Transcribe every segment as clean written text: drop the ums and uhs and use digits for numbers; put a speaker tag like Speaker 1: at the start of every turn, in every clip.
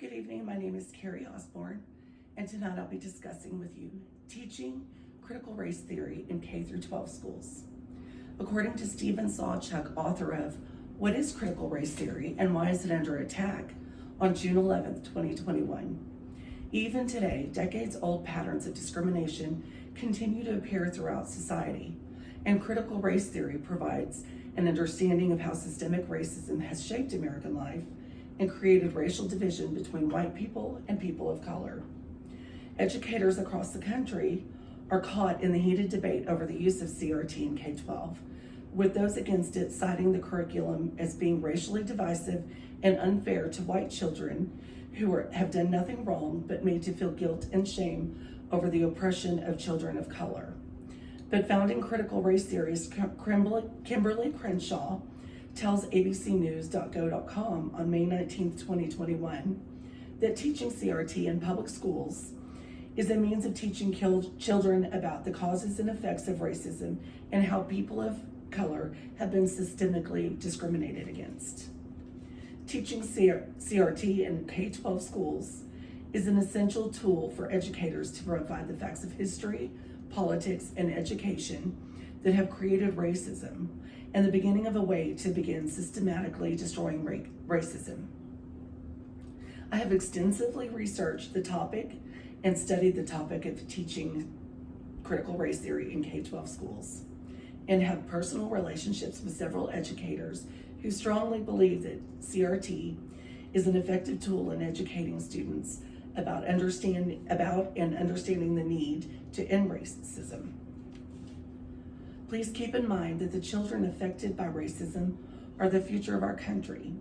Speaker 1: Good evening, my name is Carrie Osborne, and tonight I'll be discussing with you teaching critical race theory in K-12 schools. According to Stephen Sawchuk, author of What is Critical Race Theory and Why is it Under Attack, on June 11th, 2021. Even today, decades-old patterns of discrimination continue to appear throughout society, and critical race theory provides an understanding of how systemic racism has shaped American life and created racial division between white people and people of color. Educators across the country are caught in the heated debate over the use of CRT in K-12, with those against it citing the curriculum as being racially divisive and unfair to white children who have done nothing wrong but made to feel guilt and shame over the oppression of children of color. But founding critical race theorist Kimberly Crenshaw tells abcnews.go.com on May 19, 2021, that teaching CRT in public schools is a means of teaching children about the causes and effects of racism and how people of color have been systemically discriminated against. Teaching CRT in K-12 schools is an essential tool for educators to provide the facts of history, politics, and education that have created racism, and the beginning of a way to begin systematically destroying racism. I have extensively researched the topic and studied the topic of teaching critical race theory in K-12 schools, and have personal relationships with several educators who strongly believe that CRT is an effective tool in educating students about and understanding the need to end racism. Please keep in mind that the children affected by racism are the future of our country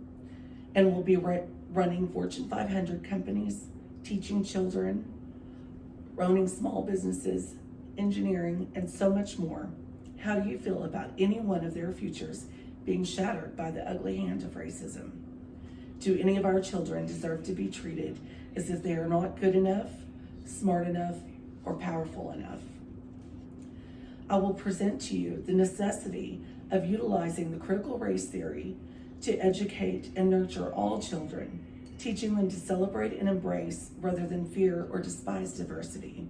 Speaker 1: and will be running Fortune 500 companies, teaching children, owning small businesses, engineering, and so much more. How do you feel about any one of their futures being shattered by the ugly hand of racism? Do any of our children deserve to be treated as if they are not good enough, smart enough, or powerful enough? I will present to you the necessity of utilizing the critical race theory to educate and nurture all children, teaching them to celebrate and embrace rather than fear or despise diversity.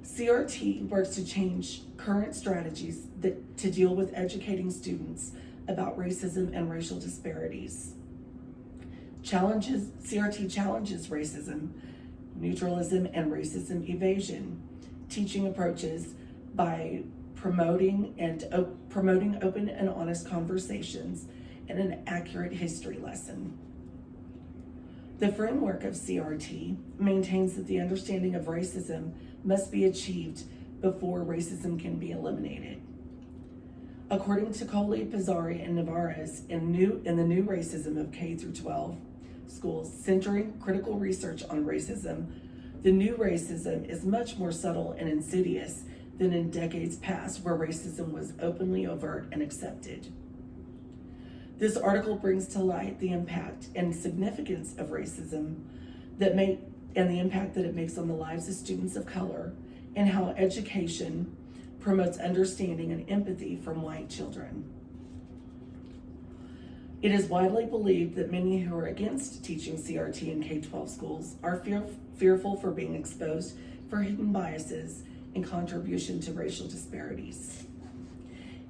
Speaker 1: CRT works to change current strategies to deal with educating students about racism and racial disparities. CRT challenges racism, neutralism, and racism evasion, teaching approaches by promoting open and honest conversations and an accurate history lesson. The framework of CRT maintains that the understanding of racism must be achieved before racism can be eliminated. According to Coley, Pizzari, and Navarez in the New Racism of K-12 schools, centering critical research on racism, the new racism is much more subtle and insidious than in decades past, where racism was openly overt and accepted. This article brings to light the impact and significance of racism and the impact that it makes on the lives of students of color, and how education promotes understanding and empathy from white children. It is widely believed that many who are against teaching CRT in K-12 schools are fearful for being exposed for hidden biases and contribution to racial disparities.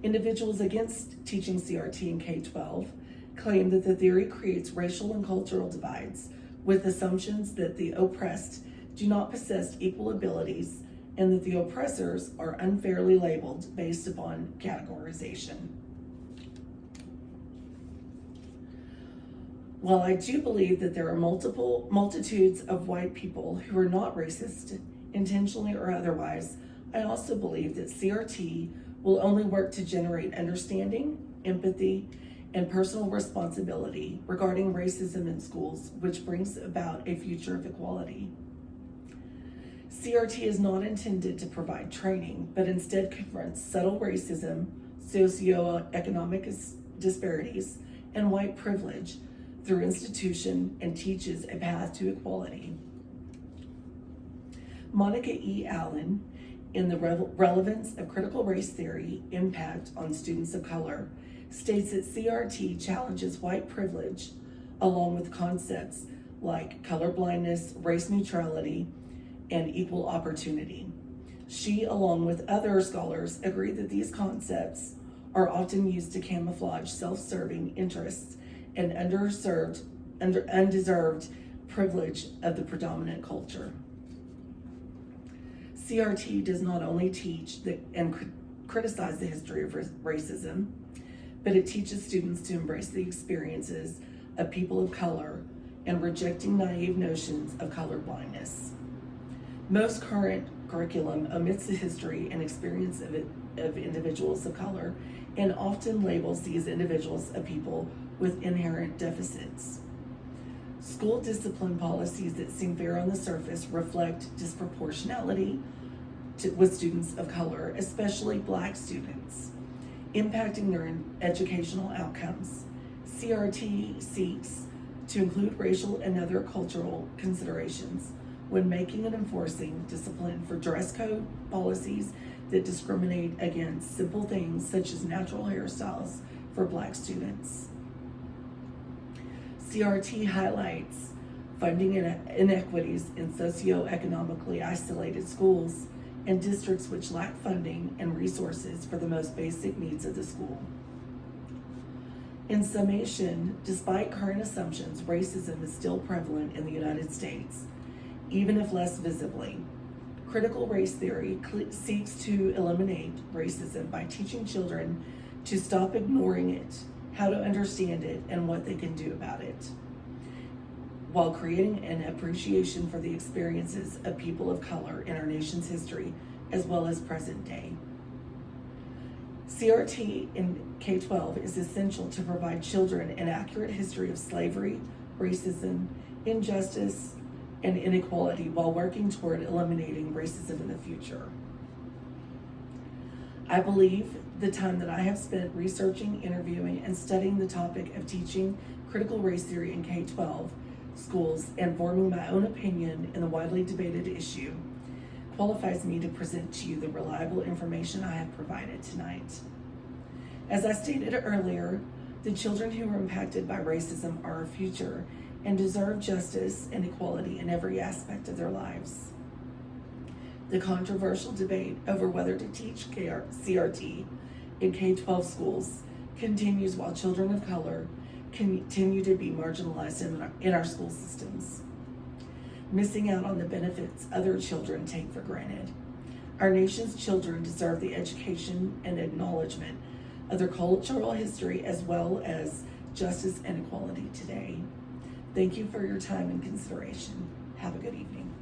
Speaker 1: Individuals against teaching CRT in K-12 claim that the theory creates racial and cultural divides with assumptions that the oppressed do not possess equal abilities and that the oppressors are unfairly labeled based upon categorization. While I do believe that there are multitudes of white people who are not racist, intentionally or otherwise, I also believe that CRT will only work to generate understanding, empathy, and personal responsibility regarding racism in schools, which brings about a future of equality. CRT is not intended to provide training, but instead confronts subtle racism, socioeconomic disparities, and white privilege through institution, and teaches a path to equality. Monica E. Allen, in The Relevance of Critical Race Theory, Impact on Students of Color, states that CRT challenges white privilege along with concepts like colorblindness, race neutrality, and equal opportunity. She, along with other scholars, agree that these concepts are often used to camouflage self-serving interests and undeserved privilege of the predominant culture. CRT does not only teach and criticize the history of racism, but it teaches students to embrace the experiences of people of color and rejecting naive notions of colorblindness. Most current curriculum omits the history and experience of individuals of color and often labels these individuals as people with inherent deficits. School discipline policies that seem fair on the surface reflect disproportionality with students of color, especially Black students, impacting their educational outcomes. CRT seeks to include racial and other cultural considerations when making and enforcing discipline for dress code policies that discriminate against simple things such as natural hairstyles for Black students. CRT highlights funding inequities in socioeconomically isolated schools and districts which lack funding and resources for the most basic needs of the school. In summation, despite current assumptions, racism is still prevalent in the United States, even if less visibly. Critical race theory seeks to eliminate racism by teaching children to stop ignoring it, how to understand it, and what they can do about it, while creating an appreciation for the experiences of people of color in our nation's history, as well as present day. CRT in K-12 is essential to provide children an accurate history of slavery, racism, injustice, and inequality while working toward eliminating racism in the future. I believe the time that I have spent researching, interviewing, and studying the topic of teaching critical race theory in K-12 schools and forming my own opinion in the widely debated issue qualifies me to present to you the reliable information I have provided tonight. As I stated earlier, the children who are impacted by racism are our future and deserve justice and equality in every aspect of their lives. The controversial debate over whether to teach CRT in K-12 schools continues while children of color continue to be marginalized in our school systems, missing out on the benefits other children take for granted. Our nation's children deserve the education and acknowledgement of their cultural history as well as justice and equality today. Thank you for your time and consideration. Have a good evening.